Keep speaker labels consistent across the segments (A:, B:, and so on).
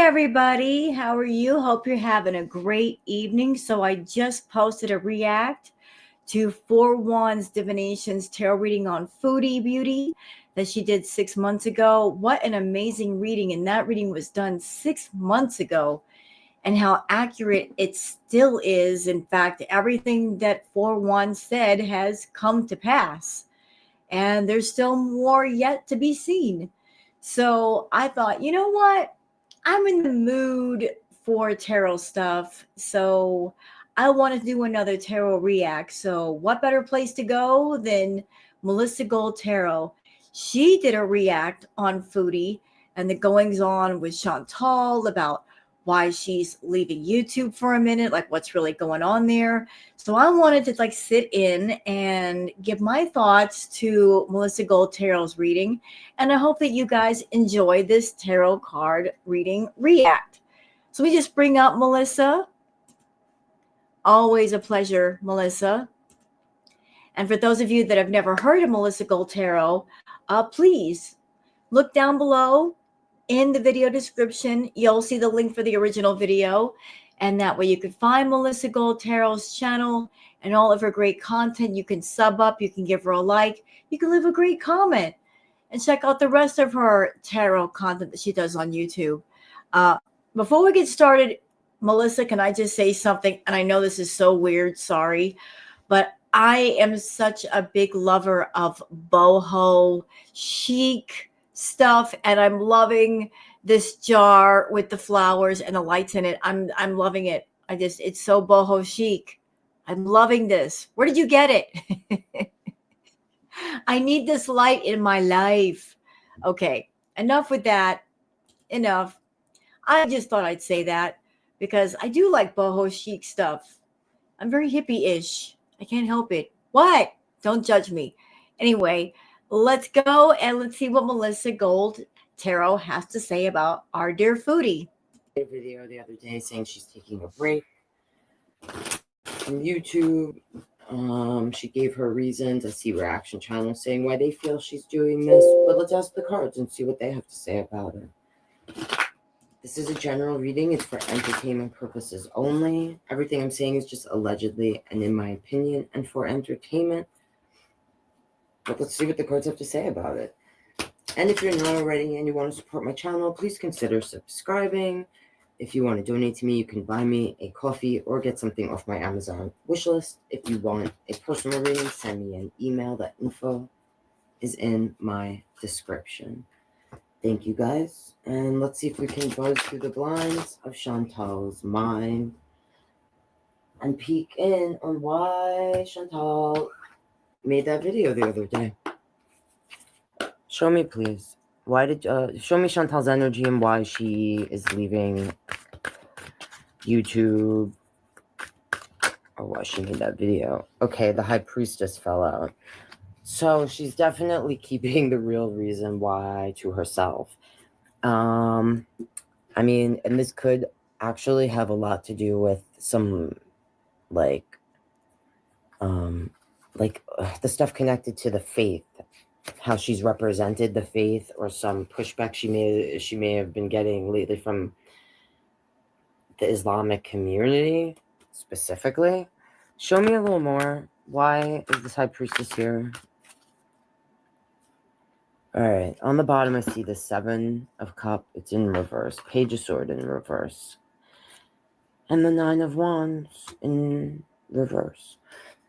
A: everybody. How are you? Hope you're having a great evening. So I just posted a react to 4-1's Divination's tarot reading on Foodie Beauty that she did 6 months ago. What an amazing reading. And that reading was done 6 months ago. And how accurate it still is. In fact, everything that 4-1 said has come to pass. And there's still more yet to be seen. So I thought, you know what? I'm in the mood for tarot stuff. So I want to do another tarot react. So what better place to go than Melissa Gold Tarot? She did a react on Foodie and the goings on with Chantal about why she's leaving YouTube for a minute, like what's really going on there. So I wanted to sit in and give my thoughts to Melissa Gold Tarot's reading. And I hope that you guys enjoy this tarot card reading react. So we just bring up Melissa. Always a pleasure, Melissa. And for those of you that have never heard of Melissa Gold Tarot, please look down below in the video description. You'll see the link for the original video. And that way you can find Melissa Gold Tarot's channel and all of her great content. You can sub up, you can give her a like, you can leave a great comment, and check out the rest of her tarot content that she does on YouTube. Before we get started, Melissa, can I just say something? And I know this is so weird, sorry, but I am such a big lover of boho chic stuff, and I'm loving this jar with the flowers and the lights in it. I'm loving it. It's so boho chic. I'm loving this. Where did you get it? I need this light in my life. Okay, enough with that. Enough. I just thought I'd say that because I do like boho chic stuff. I'm very hippie-ish. I can't help it. What? Don't judge me. Anyway, let's go and let's see what Melissa Gold Tarot has to say about our dear Foodie.
B: A video the other day saying she's taking a break from YouTube. She gave her reasons. I see Reaction Channel saying why they feel she's doing this, but let's ask the cards and see what they have to say about it. This is a general reading. It's for entertainment purposes only. Everything I'm saying is just allegedly and in my opinion and for entertainment. But let's see what the cards have to say about it. And if you're not already and you want to support my channel, please consider subscribing. If you want to donate to me, you can buy me a coffee or get something off my Amazon wishlist. If you want a personal reading, send me an email. That info is in my description. Thank you guys. And let's see if we can buzz through the blinds of Chantal's mind and peek in on why Chantal made that video the other day. Show me, please. Show me Chantal's energy and why she is leaving YouTube or why she made that video. Okay, the High Priestess fell out. So she's definitely keeping the real reason why to herself. I mean, and this could actually have a lot to do with some the stuff connected to the faith, how she's represented the faith, or some pushback she may have been getting lately from the Islamic community specifically. Show me a little more. Why is this High Priestess here? All right, on the bottom I see the 7 of Cups. It's in reverse. Page of Swords in reverse. And the 9 of Wands in reverse.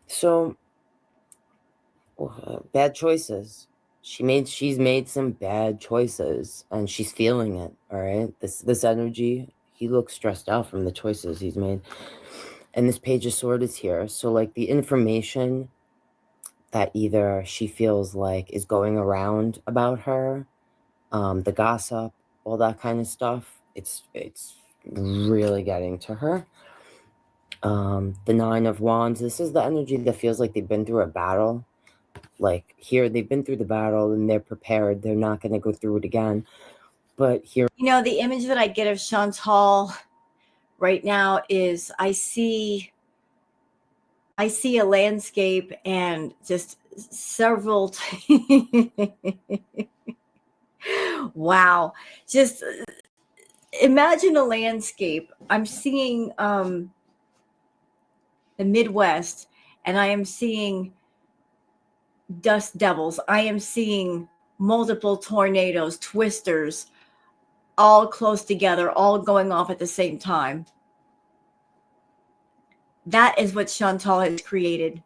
B: So, bad choices. She's made some bad choices, and she's feeling it, all right? This energy, he looks stressed out from the choices he's made. And this Page of Swords is here. So, the information that either she feels like is going around about her, the gossip, all that kind of stuff, it's really getting to her. The 9 of Wands, this is the energy that feels like they've been through a battle. Here, they've been through the battle and they're prepared. They're not going to go through it again. But here...
A: the image that I get of Chantal right now is I see a landscape and just several wow, just imagine a landscape. I'm seeing the Midwest, and I am seeing dust devils. I am seeing multiple tornadoes, twisters, all close together, all going off at the same time. That is what Chantal has created.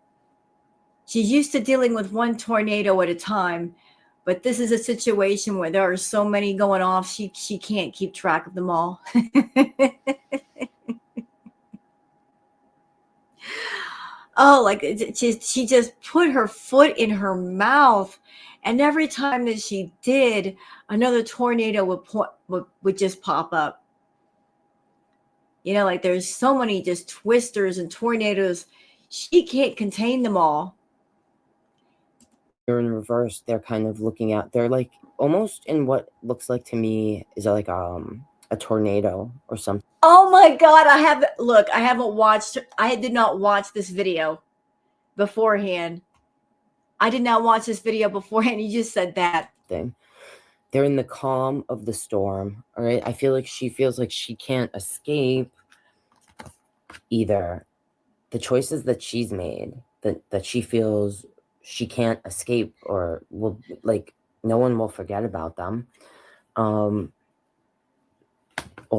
A: She's used to dealing with one tornado at a time, but this is a situation where there are so many going off, she can't keep track of them all. Oh, like she just put her foot in her mouth, and every time that she did, another tornado would just pop up. You know, like there's so many just twisters and tornadoes, she can't contain them all.
B: They're in reverse. They're kind of looking out. They're like almost in what looks like to me is like a tornado or something.
A: Oh my God, I did not watch this video beforehand. I did not watch this video beforehand. You just said that.
B: They're in the calm of the storm. All right. I feel like she feels like she can't escape either the choices that she's made, that she feels she can't escape, or will, like, no one will forget about them. All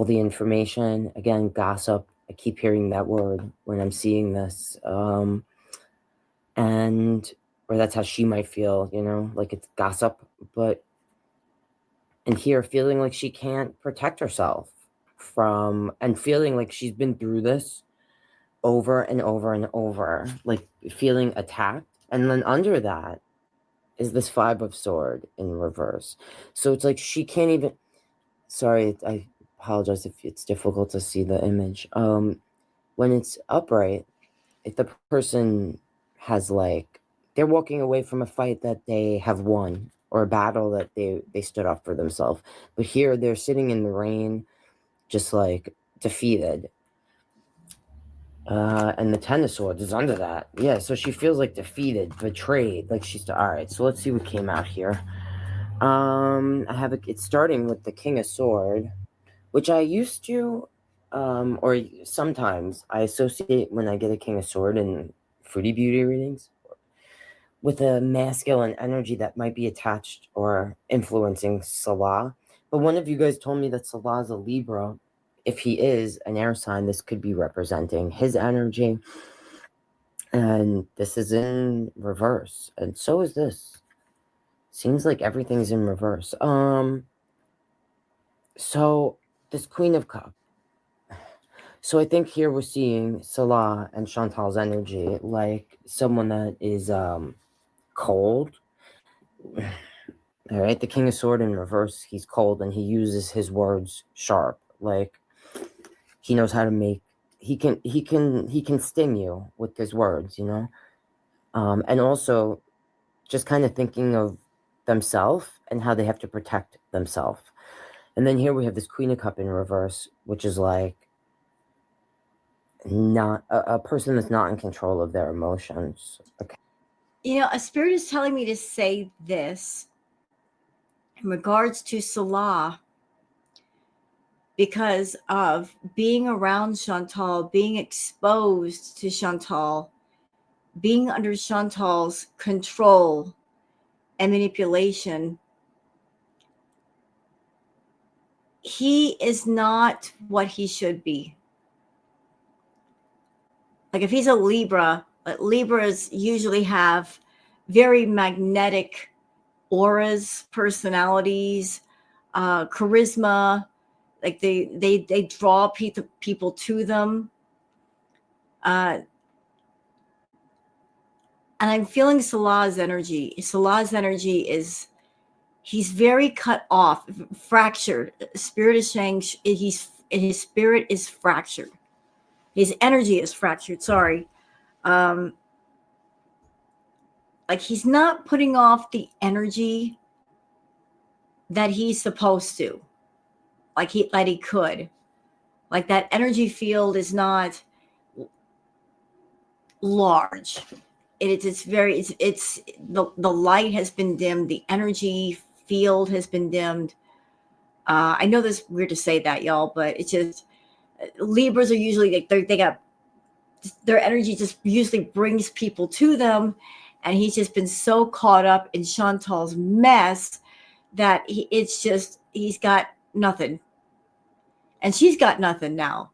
B: the information, again, gossip. I keep hearing that word when I'm seeing this. Or that's how she might feel, you know, like it's gossip. But and here, feeling like she can't protect herself from, and feeling like she's been through this over and over and over, like feeling attacked. And then under that is this 5 of Sword in reverse. So it's like she can't even, sorry, I apologize if it's difficult to see the image. When it's upright, if the person has, like, they're walking away from a fight that they have won, or a battle that they stood up for themselves. But here they're sitting in the rain, just like defeated. And the 10 of Swords is under that. Yeah, so she feels like defeated, betrayed, like she's all right. So let's see what came out here. I have it's starting with the King of Sword, which I used to, or sometimes I associate when I get a King of Sword in Foodie Beauty readings with a masculine energy that might be attached or influencing Salah. But one of you guys told me that Salah is a Libra. If he is an air sign, this could be representing his energy. And this is in reverse. And so is this. Seems like everything's in reverse. So this Queen of Cups. So I think here we're seeing Salah and Chantal's energy, like someone that is cold. All right, the King of Sword in reverse, he's cold and he uses his words sharp. Like he knows how to make, he can sting you with his words, you know. And also just kind of thinking of themselves and how they have to protect themselves. And then here we have this Queen of Cup in reverse, which is like not a person that's not in control of their emotions. Okay.
A: You know, a spirit is telling me to say this in regards to Salah, because of being around Chantal, being exposed to Chantal, being under Chantal's control and manipulation. He is not what he should be. Like if he's a Libra, Libras usually have very magnetic auras, personalities, charisma. Like they draw people to them. And I'm feeling Salah's energy. Salah's energy is, he's very cut off, fractured. Spirit is saying his spirit is fractured. His energy is fractured. Sorry. Like he's not putting off the energy that he's supposed to, like he could. Like that energy field is not large. It's the light has been dimmed. The energy field has been dimmed. I know this is weird to say that, y'all, but it's just Libras are usually like they got their energy just usually brings people to them, and he's just been so caught up in Chantal's mess that it's just he's got nothing, and she's got nothing now.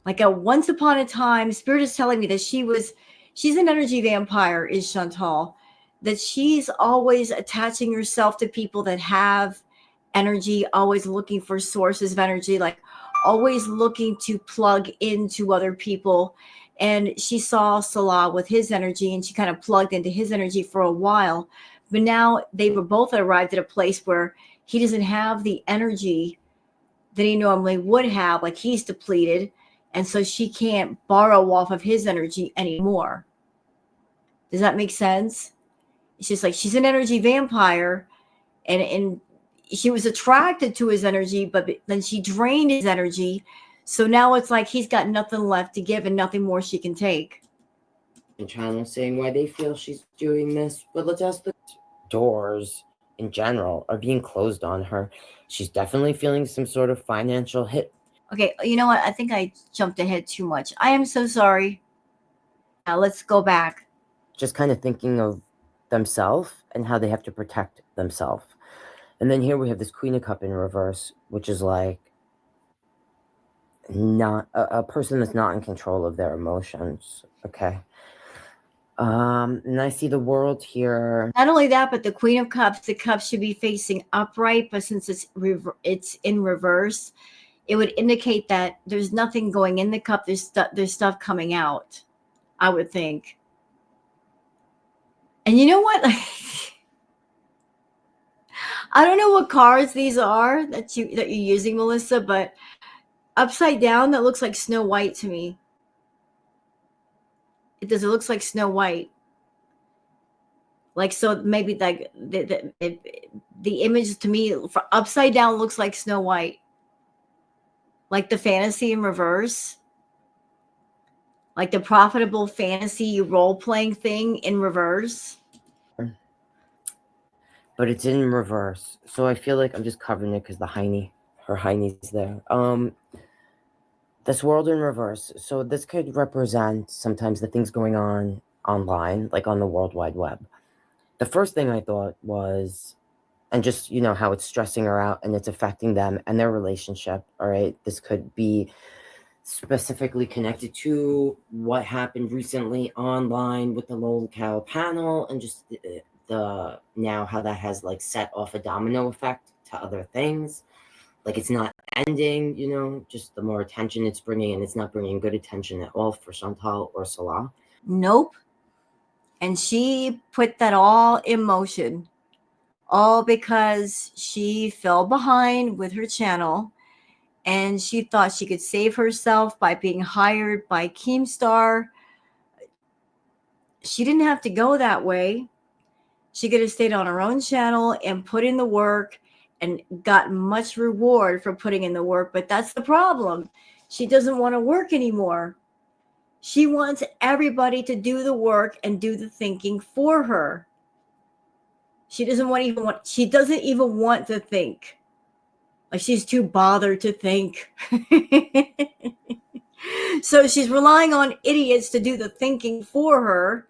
A: Like a once upon a time, Spirit is telling me that she's an energy vampire, is Chantal, that she's always attaching herself to people that have energy, always looking for sources of energy, like always looking to plug into other people. And she saw Salah with his energy and she kind of plugged into his energy for a while. But now they were both arrived at a place where he doesn't have the energy that he normally would have, like he's depleted. And so she can't borrow off of his energy anymore. Does that make sense? It's just like she's an energy vampire, and she was attracted to his energy, but then she drained his energy. So now it's like he's got nothing left to give and nothing more she can take.
B: And channel saying why they feel she's doing this, but let's ask the doors in general are being closed on her. She's definitely feeling some sort of financial hit.
A: Okay, you know what? I think I jumped ahead too much. I am so sorry. Now let's go back.
B: Just kind of thinking of themselves and how they have to protect themselves. And then here we have this Queen of Cup in reverse, which is like not a person that's not in control of their emotions. Okay. And I see the world here.
A: Not only that, but the Queen of Cups, the cups should be facing upright, but since it's in reverse, it would indicate that there's nothing going in the cup. There's stuff coming out, I would think. And you know what? I don't know what cards these are that you're using, Melissa, but upside down that looks like Snow White to me. It does. It looks like Snow White. Like, so maybe like the image to me for upside down looks like Snow White. Like the fantasy in reverse. Like the profitable fantasy role playing thing in reverse.
B: But it's in reverse. So I feel like I'm just covering it because her Heine's there. This world in reverse. So this could represent sometimes the things going on online, like on the World Wide Web. The first thing I thought was, and just, how it's stressing her out and it's affecting them and their relationship. All right. This could be specifically connected to what happened recently online with the locale panel and just the now how that has like set off a domino effect to other things. Like it's not ending, just the more attention it's bringing, and it's not bringing good attention at all for Chantal or Salah.
A: Nope. And she put that all in motion, all because she fell behind with her channel and she thought she could save herself by being hired by Keemstar. She didn't have to go that way. She could have stayed on her own channel and put in the work and got much reward for putting in the work. But that's the problem. She doesn't want to work anymore. She wants everybody to do the work and do the thinking for her. She doesn't even want to think. Like she's too bothered to think. So she's relying on idiots to do the thinking for her.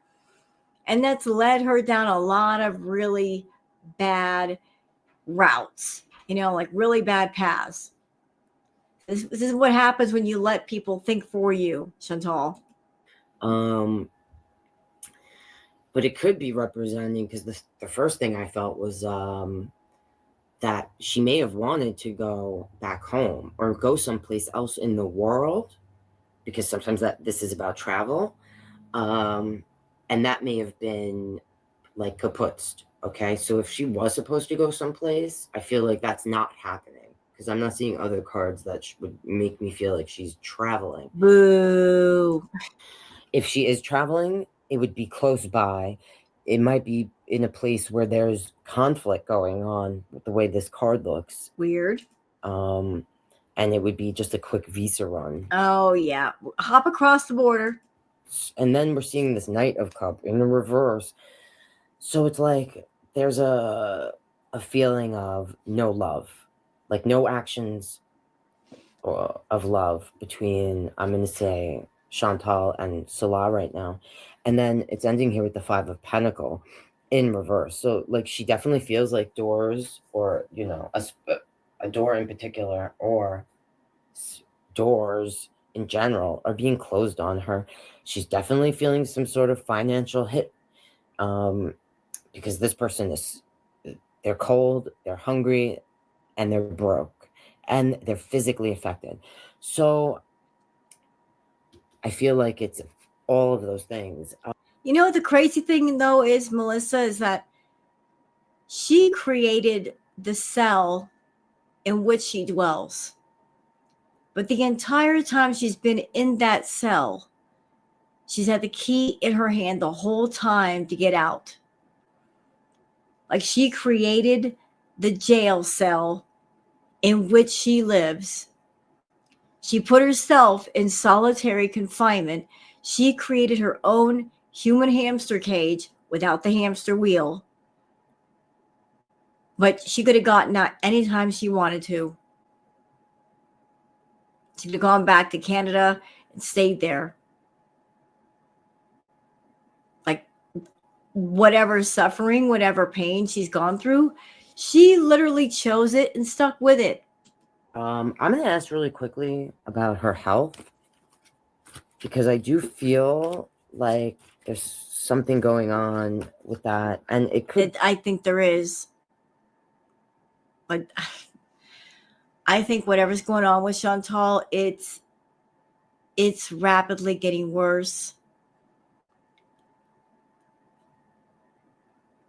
A: And that's led her down a lot of really bad routes, like really bad paths. This is what happens when you let people think for you, Chantal.
B: But it could be representing, because the first thing I felt was that she may have wanted to go back home or go someplace else in the world, because sometimes this is about travel. And that may have been like kaputzed. Okay, so if she was supposed to go someplace, I feel like that's not happening because I'm not seeing other cards that would make me feel like she's traveling.
A: Boo.
B: If she is traveling, it would be close by. It might be in a place where there's conflict going on with the way this card looks.
A: Weird.
B: And it would be just a quick visa run.
A: Oh, yeah. Hop across the border.
B: And then we're seeing this Knight of Cup in the reverse. So it's like there's a feeling of no love. like no actions of love between, I'm going to say, Chantal and Salah right now. And then it's ending here with the Five of Pentacle in reverse. So like she definitely feels like doors, or a door in particular, or doors in general are being closed on her. She's definitely feeling some sort of financial hit, because this person they're cold, they're hungry, and they're broke, and they're physically affected. So I feel like it's all of those things.
A: The crazy thing though is, Melissa, is that she created the cell in which she dwells. But the entire time she's been in that cell, she's had the key in her hand the whole time to get out. Like she created the jail cell in which she lives. She put herself in solitary confinement. She created her own human hamster cage without the hamster wheel. But she could have gotten out anytime she wanted to. She could have gone back to Canada and stayed there. Like whatever suffering, whatever pain she's gone through, she literally chose it and stuck with it.
B: I'm going to ask really quickly about her health, because I do feel like there's something going on with that, and it could.
A: I think there is. But I think whatever's going on with Chantal, it's rapidly getting worse.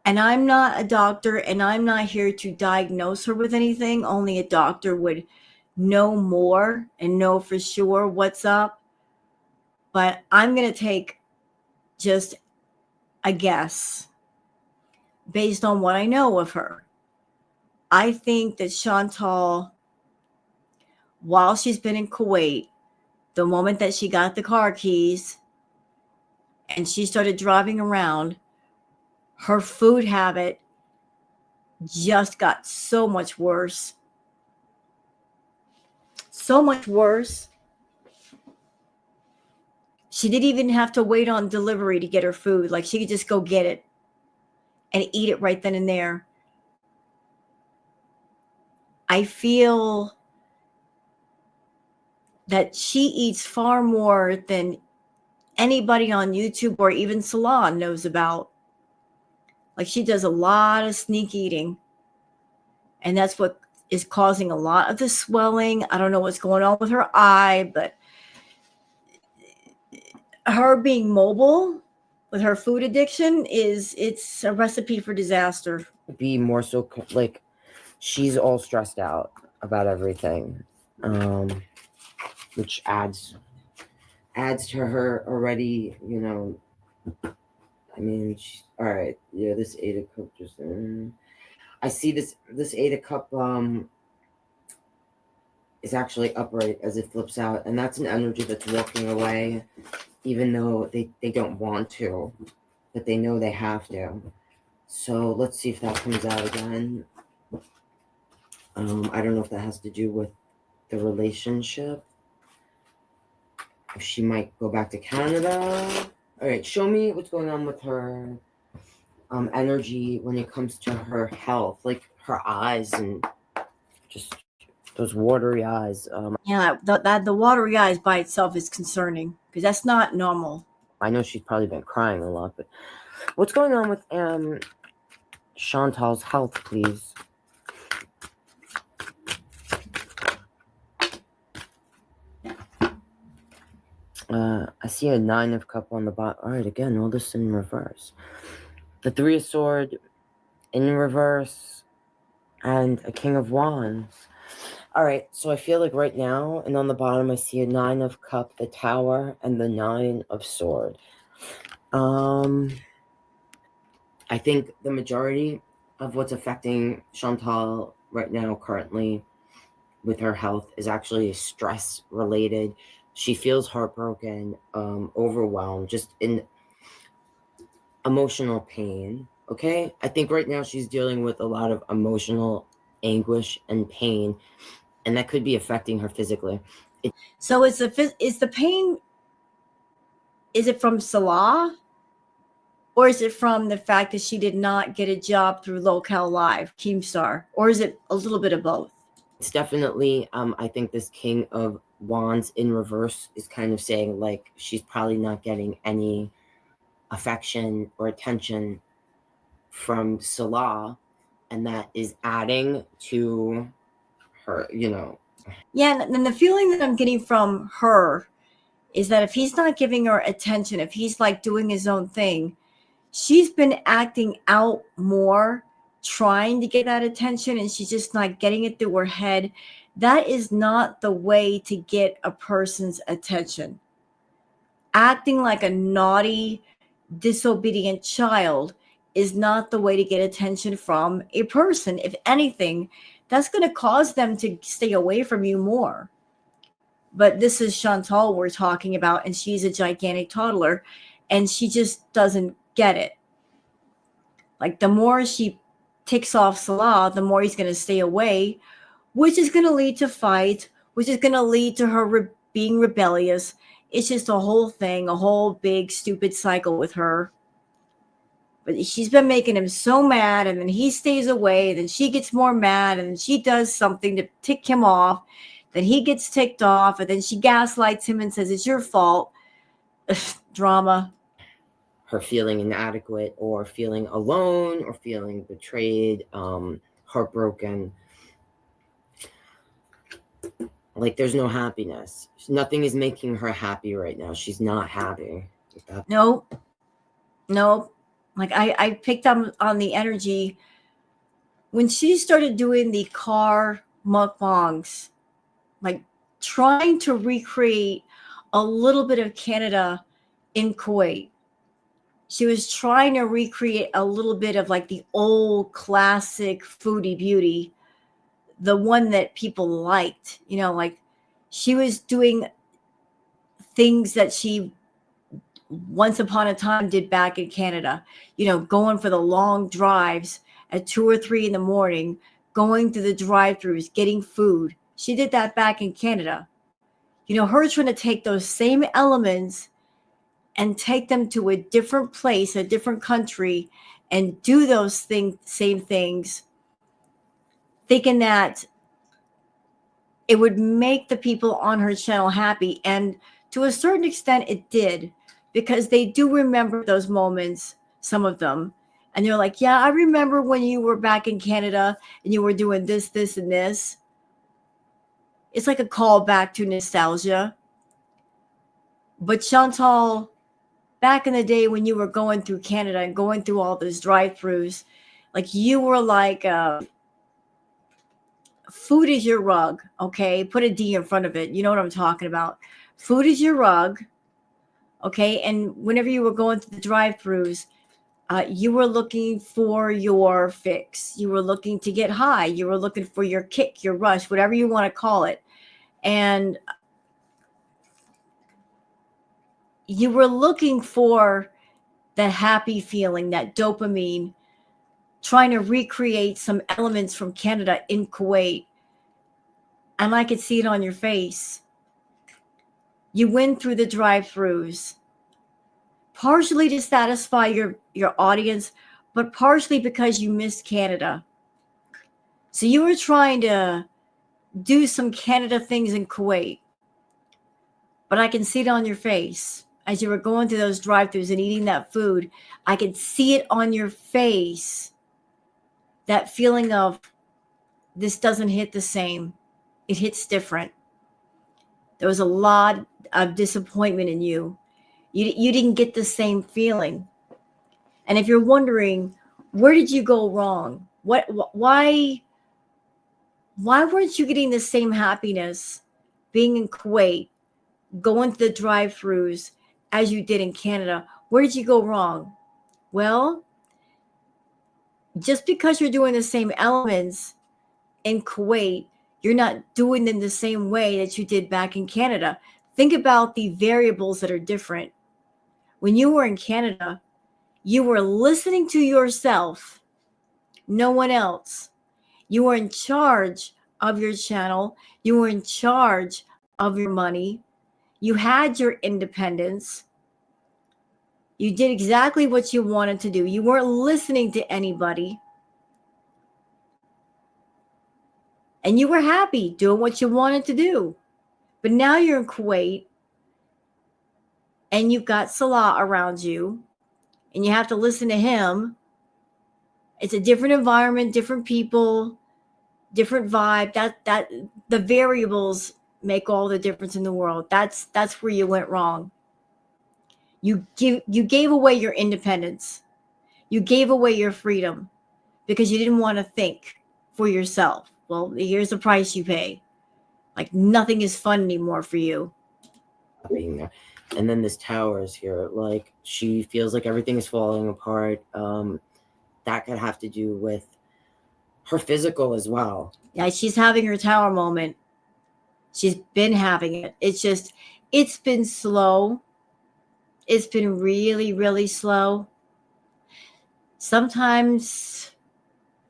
A: And I'm not a doctor, and I'm not here to diagnose her with anything. Only a doctor would know more and know for sure what's up. But I'm going to take just a guess based on what I know of her. I think that Chantal, while she's been in Kuwait, the moment that she got the car keys and she started driving around, her food habit just got so much worse. So much worse. She didn't even have to wait on delivery to get her food. Like she could just go get it and eat it right then and there. I feel that she eats far more than anybody on YouTube or even Salon knows about. Like she does a lot of sneak eating. And that's what is causing a lot of the swelling. I don't know what's going on with her eye, but her being mobile with her food addiction it's a recipe for disaster.
B: Be more so like she's all stressed out about everything, which adds to her already, I mean, all right, yeah, this Eight of Cup just I see this Eight of Cup is actually upright as it flips out, and that's an energy that's walking away, even though they don't want to, but they know they have to. So let's see if that comes out again. I don't know if that has to do with the relationship. If she might go back to Canada. All right, show me what's going on with her energy when it comes to her health, like her eyes and just those watery eyes.
A: Yeah, the watery eyes by itself is concerning because that's not normal.
B: I know she's probably been crying a lot, but what's going on with Chantal's health, please? I see a Nine of Cup on the bottom. All right, again, all this in reverse. The Three of Sword in reverse, and a King of Wands. All right, so I feel like right now, and on the bottom, I see a Nine of Cup, the Tower, and the Nine of Sword. I think the majority of what's affecting Chantal right now, currently, with her health, is actually stress related. She feels heartbroken, overwhelmed, just in emotional pain. Okay, I think right now she's dealing with a lot of emotional anguish and pain, and that could be affecting her physically.
A: So is the pain, is it from Salah? Or is it from the fact that she did not get a job through Locale Live, Keemstar? Or is it a little bit of both?
B: It's definitely, I think this King of Wands in reverse is kind of saying, like, she's probably not getting any affection or attention from Salah, and that is adding to her,
A: Yeah, and the feeling that I'm getting from her is that if he's not giving her attention, if he's like doing his own thing, she's been acting out more, trying to get that attention, and she's just not getting it through her head. That is not the way to get a person's attention. Acting like a naughty, disobedient child is not the way to get attention from a person. If anything, that's going to cause them to stay away from you more. But this is Chantal we're talking about, and she's a gigantic toddler, and she just doesn't get it. Like, the more she ticks off Salah, the more he's going to stay away, which is going to lead to fight, which is going to lead to her being rebellious. It's just a whole thing, a whole big stupid cycle with her. But she's been making him so mad, and then he stays away, and then she gets more mad, and then she does something to tick him off. Then he gets ticked off, and then she gaslights him and says, it's your fault. Drama.
B: Her feeling inadequate or feeling alone or feeling betrayed, heartbroken. Like, there's no happiness. Nothing is making her happy right now. She's not happy.
A: Nope. Like, I picked up on the energy when she started doing the car mukbangs, like trying to recreate a little bit of Canada in Kuwait. She was trying to recreate a little bit of like the old classic Foodie beauty, the one that people liked, like she was doing things that she once upon a time did back in Canada, going for the long drives at 2 or 3 in the morning, going through the drive-throughs, getting food. She did that back in Canada. Her trying to take those same elements and take them to a different place, a different country, and do those same things, thinking that it would make the people on her channel happy. And to a certain extent, it did, because they do remember those moments, some of them. And they're like, yeah, I remember when you were back in Canada and you were doing this, this, and this. It's like a callback to nostalgia. But Chantal, back in the day when you were going through Canada and going through all those drive-throughs, like you were like, food is your rug, okay? Put a D in front of it. You know what I'm talking about. Food is your rug, okay? And whenever you were going through the drive-throughs, you were looking for your fix. You were looking to get high. You were looking for your kick, your rush, whatever you want to call it. And you were looking for that happy feeling, that dopamine, trying to recreate some elements from Canada in Kuwait. And I could see it on your face. You went through the drive-throughs, partially to satisfy your audience, but partially because you missed Canada. So you were trying to do some Canada things in Kuwait. But I can see it on your face. As you were going through those drive-throughs and eating that food, I could see it on your face. That feeling of, this doesn't hit the same. It hits different. There was a lot of disappointment in you. You didn't get the same feeling. And if you're wondering, where did you go wrong? Why weren't you getting the same happiness being in Kuwait, going to the drive-throughs as you did in Canada? Where did you go wrong? Well, just because you're doing the same elements in Kuwait, you're not doing them the same way that you did back in Canada. Think about the variables that are different. When you were in Canada, you were listening to yourself, no one else. You were in charge of your channel. You were in charge of your money. You had your independence. You did exactly what you wanted to do. You weren't listening to anybody. And you were happy doing what you wanted to do. But now you're in Kuwait and you've got Salah around you and you have to listen to him. It's a different environment, different people, different vibe. That the variables make all the difference in the world. That's where you went wrong. You gave away your independence. You gave away your freedom because you didn't want to think for yourself. Well, here's the price you pay. Like nothing is fun anymore for you.
B: Being there. And then this tower is here. Like she feels like everything is falling apart. That could have to do with her physical as well.
A: Yeah, she's having her tower moment. She's been having it. It's been slow. It's been really, really slow. Sometimes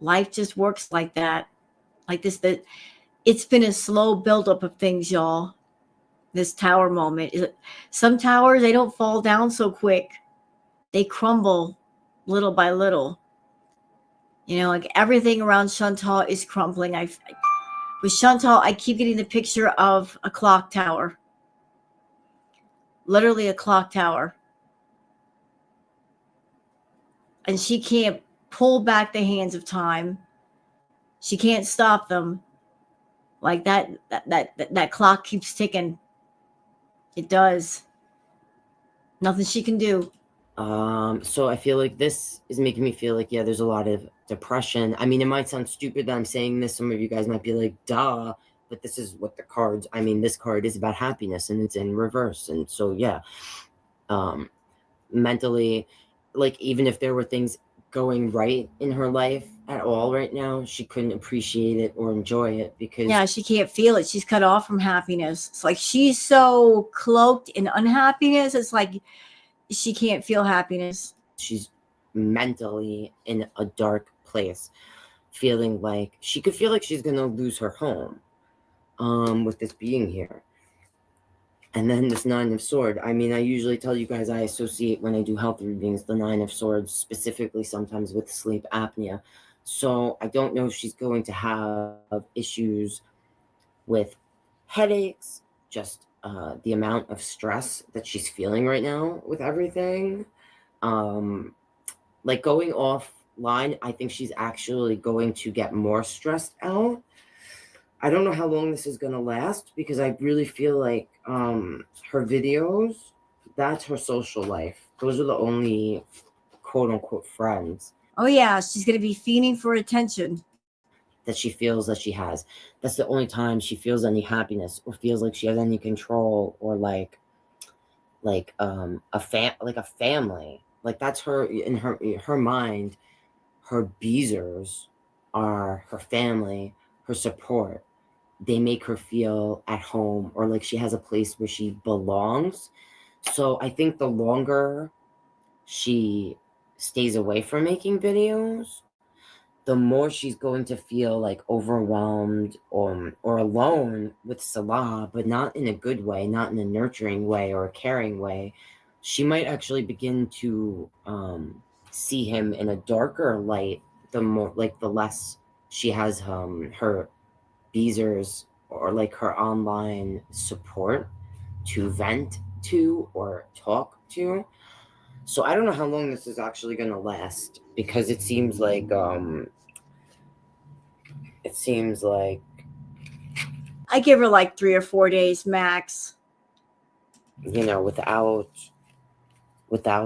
A: life just works like that. Like this, that it's been a slow buildup of things, y'all. This tower moment. Some towers, they don't fall down so quick. They crumble little by little. You know, like everything around Chantal is crumbling. With Chantal, I keep getting the picture of a clock tower. Literally a clock tower. And she can't pull back the hands of time. She can't stop them. Like that clock keeps ticking. It does. Nothing she can do.
B: So I feel like this is making me feel like, yeah, there's a lot of depression. I mean, it might sound stupid that I'm saying this. Some of you guys might be like, duh, but this is what the cards, I mean, this card is about happiness and it's in reverse. And so, yeah, mentally, like, even if there were things going right in her life at all right now, she couldn't appreciate it or enjoy it because
A: Yeah, she can't feel it. She's cut off from happiness. It's like she's so cloaked in unhappiness. It's like she can't feel happiness.
B: she's mentally in a dark place, feeling like she could feel like she's gonna lose her home with this being here. And then this Nine of Swords. I mean, I usually tell you guys I associate when I do health readings the Nine of Swords specifically sometimes with sleep apnea. So I don't know if she's going to have issues with headaches, just the amount of stress that she's feeling right now with everything. Like going offline, I think she's actually going to get more stressed out. I don't know how long this is going to last because I really feel like her videos, that's her social life. Those are the only quote unquote friends
A: Oh yeah, she's gonna be fiending for attention.
B: that she feels that she has. That's the only time she feels any happiness or feels like she has any control or like a family. Like that's her in her mind. Her beezers are her family, her support. They make her feel at home or like she has a place where she belongs. So I think the longer she stays away from making videos, the more she's going to feel like overwhelmed or alone with Salah, but not in a good way, not in a nurturing way or a caring way. She might actually begin to see him in a darker light the more, like the less she has her Beezers or like her online support to vent to or talk to. So I don't know how long this is actually going to last because it seems like
A: I give her like 3 or 4 days max.
B: you know without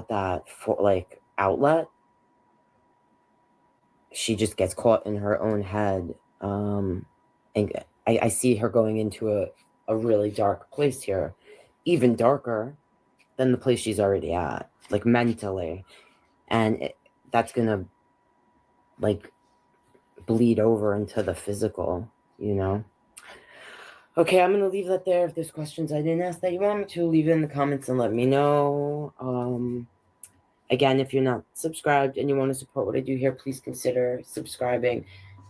B: that for like outlet, she just gets caught in her own head. And I see her going into a really dark place here, even darker than the place she's already at, like mentally. And that's gonna like bleed over into the physical, you know. Okay, I'm gonna leave that there. If there's questions I didn't ask that you want me to, leave it in the comments and let me know. Again, if you're not subscribed and you want to support what I do here, please consider subscribing.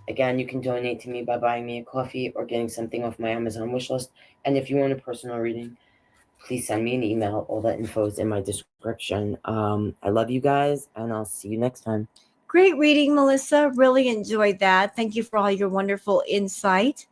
B: Again, you can donate to me by buying me a coffee or getting something off my Amazon wish list. And if you want a personal reading, please send me an email. All that info is in my description. I love you guys, and I'll see you next time.
A: Great reading, Melissa. Really enjoyed that. Thank you for all your wonderful insight.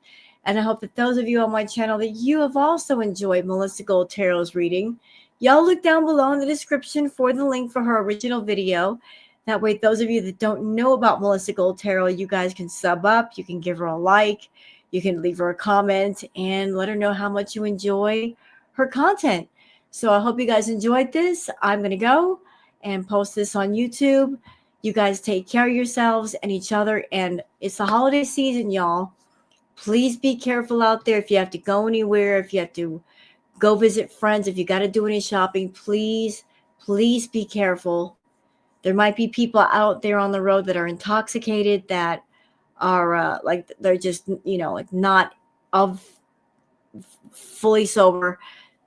A: And I hope that those of you on my channel that you have also enjoyed Melissa Gold Tarot's reading. Y'all look down below in the description for the link for her original video. That way, those of you that don't know about Melissa Gold Tarot, you guys can sub up. You can give her a like. You can leave her a comment and let her know how much you enjoy her content. So I hope you guys enjoyed this. I'm going to go and post this on YouTube. You guys take care of yourselves and each other. And it's the holiday season, y'all. Please be careful out there. If you have to go anywhere, if you have to go visit friends, if you got to do any shopping, please, please be careful. There might be people out there on the road that are intoxicated, that are like they're just, like not of fully sober.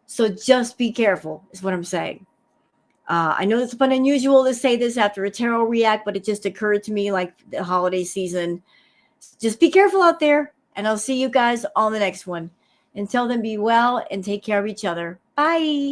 A: So just be careful is what I'm saying. I know it's been unusual to say this after a tarot react, but it just occurred to me like the holiday season. Just be careful out there, and I'll see you guys on the next one. Until then, be well and take care of each other. Bye.